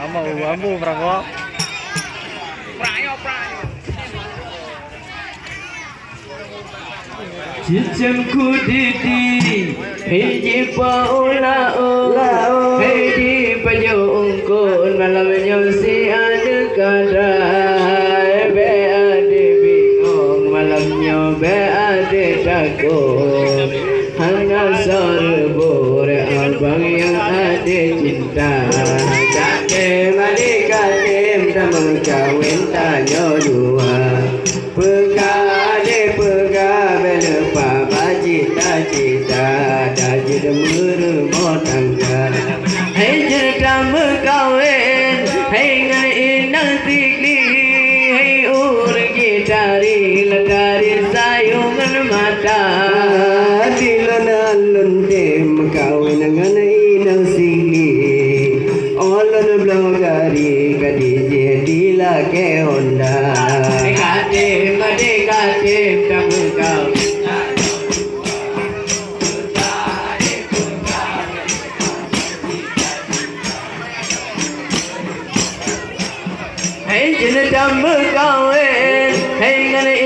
Ambu berapa? Cicamku didi, hiji paula hiji pajungkun malamnya si ada kadai be ade bingung malamnya be ade takut hanya serbu abang yang ada cinta jakem adik kadim tak mengkawin tanya dua pegade pegabe lepa cita-cita daji demur tangga hei cerita mengkawin hei ngai nanti hei urgi dari ledari sayungan mata dilana lunde mengkawin dengan inang sili olon blogari kadije dilake honda kadim tak mengkawin hei jenis dam kawin hei